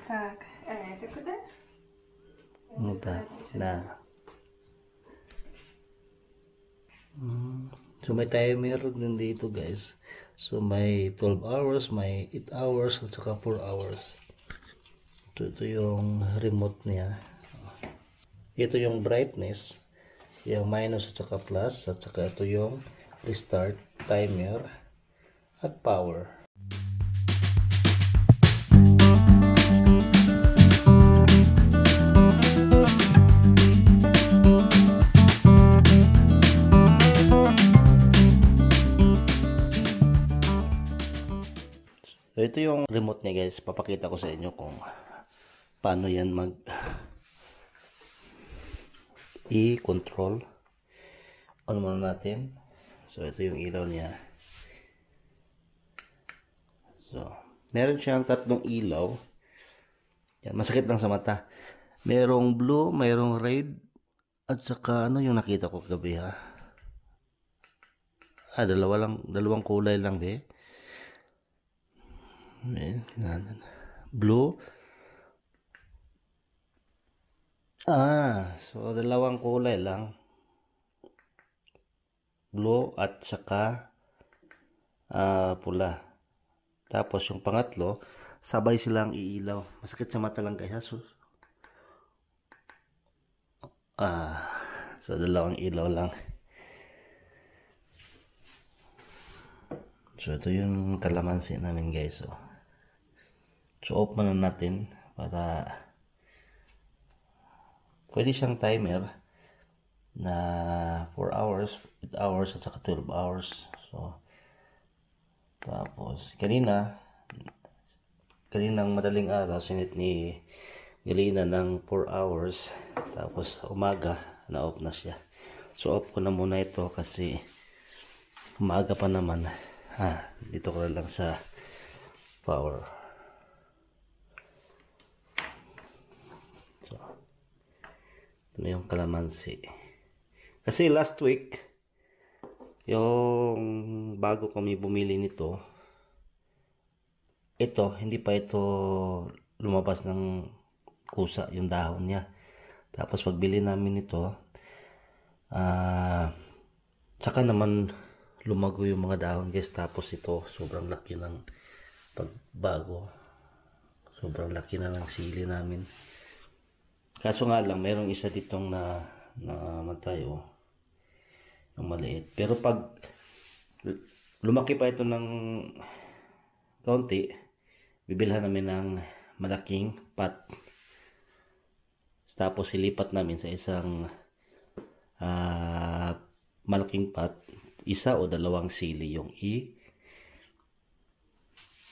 Tak, tylko tak? No tak, na. So may timer din dito guys. So may 12 hours, may 8 hours, at saka 4 hours. Ito yung remote niya. Ito yung brightness, yung minus at saka plus, at saka ito yung restart, timer, at power. So ito yung remote niya guys. Papakita ko sa inyo kung paano yan mag i-control. On muna natin. So ito yung ilaw niya. So meron siyang tatlong ilaw. Yan, masakit lang sa mata. Merong blue, merong red, at saka ano yung nakita ko kagabi ha. Dalawang kulay lang eh. Blue. So dalawang kulay lang. Blue at saka pula. Tapos yung pangatlo, sabay silang iilaw. Masakit sa mata lang guys. So dalawang ilaw lang. So ito yung kalamansi namin guys. So off muna natin para pwede siyang timer na 4 hours, 8 hours at saka 12 hours. So tapos kaninang madaling araw sinit ni Galina ng 4 hours, tapos umaga na off na siya. So off ko na muna ito kasi umaga pa naman. Dito ko lang sa power. So ito na yung kalamansi. Kasi last week yung bago kami bumili nito, ito hindi pa ito lumabas ng kusa yung dahon niya. Tapos pagbili namin ito, saka naman lumago yung mga dahon guys. Tapos ito sobrang laki ng pagbago, sobrang laki na ng sili namin. Kaso nga lang mayroong isa ditong na matay yung maliit. Pero pag lumaki pa ito ng kaunti, bibilhan namin ng malaking pot. Tapos ilipat namin sa isang malaking pot, isa o dalawang sili yung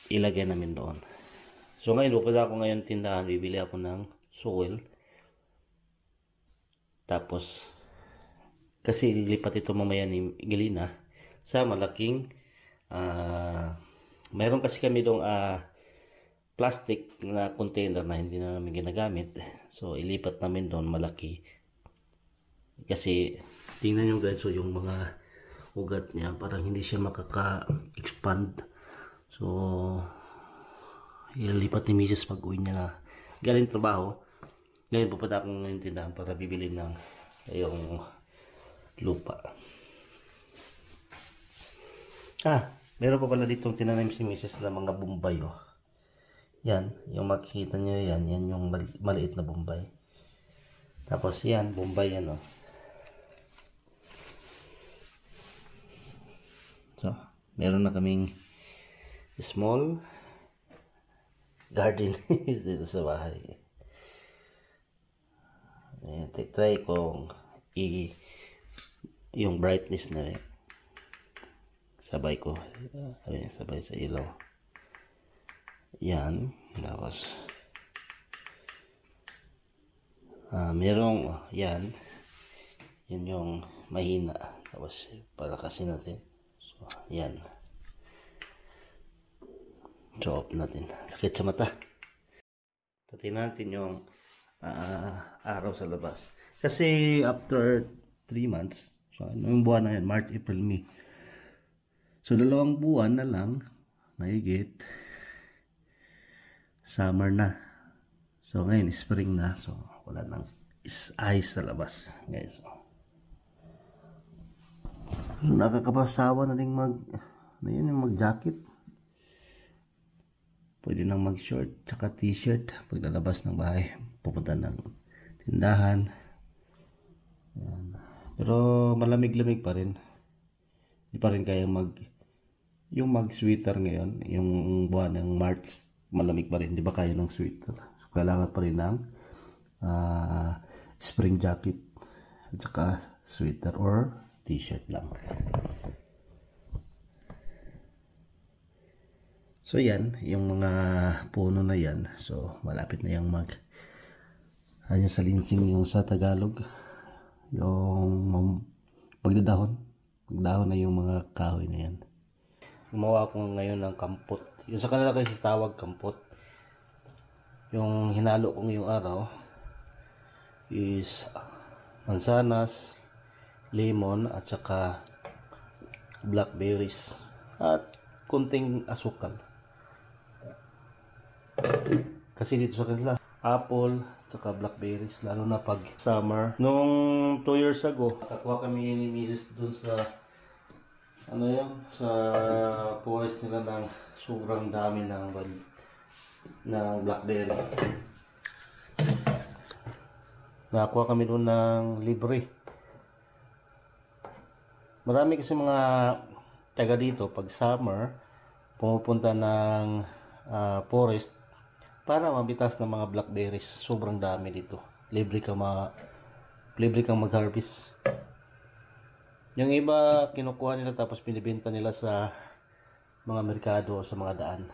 ilagay namin doon. So ngayon pupunta ako ngayon tindahan, bibili ako ng soil. Tapos kasi lilipat ito mamaya ni Galina sa malaking mayroon kasi kami doong plastic na container na hindi na namin ginagamit. So ilipat namin doon malaki. Kasi tingnan nyo guys, so yung mga ugat niya parang hindi siya makaka-expand. So ililipat ni Mrs. pag uwi niya na galing trabaho. Ngayon pupunta akong ngayon tindahan para bibili ng yung lupa. Meron pa pala ditong tinanim si Mrs. na mga bombay Yan, yung makikita nyo yan yung maliit na bombay. Tapos yan, bombay yan So, meron na kaming small garden dito sa bahay. Ayan, try kong yung brightness na sabay ko. Sabay sa ilaw. Yan. Tapos merong yan yung mahina. Tapos palakasin natin. So, yan. So, off natin. Sakit sa mata. Tingnan natin yung araw sa labas. Kasi after 3 months, so yung buwan na yan, March, April, May. So, 2 buwan na lang, mahigit, summer na. So ngayon spring na, so wala nang ice sa labas, guys. Nakakapasawa na ding mag-jacket. Pwede nang mag-short tsaka t-shirt pag lalabas ng bahay, pupunta ng tindahan. Ayan. Pero malamig-lamig pa rin. Hindi pa rin kaya yung mag-sweater ngayon, yung buwan ng March, malamig pa rin. Di ba kaya ng sweater? So, kailangan pa rin ng spring jacket at saka sweater or t-shirt lang. So yan, yung mga puno na yan, so malapit na yung ano sa linsing, yung sa Tagalog, yung magdadahon na yung mga kahoy na yan. Gumawa ko ngayon ng kampot. Yung sa kanila kasi tawag kampot. Yung hinalo ko ngayong araw is mansanas, lemon at saka blackberries at kunting asukal. Kasi dito sa kanila apple saka blackberries, lalo na pag summer. Nung 2 years ago, nakakuha kami ni Mrs. dun sa sa forest nila ng sobrang dami ng blackberry. Nakakuha kami dun ng libre. Marami kasi mga taga dito pag summer pumupunta ng forest para mabitas ng mga blackberries. Sobrang dami dito. Libre kang mag-harvest. Yung iba kinukuha nila tapos binibenta nila sa mga merkado o sa mga daan.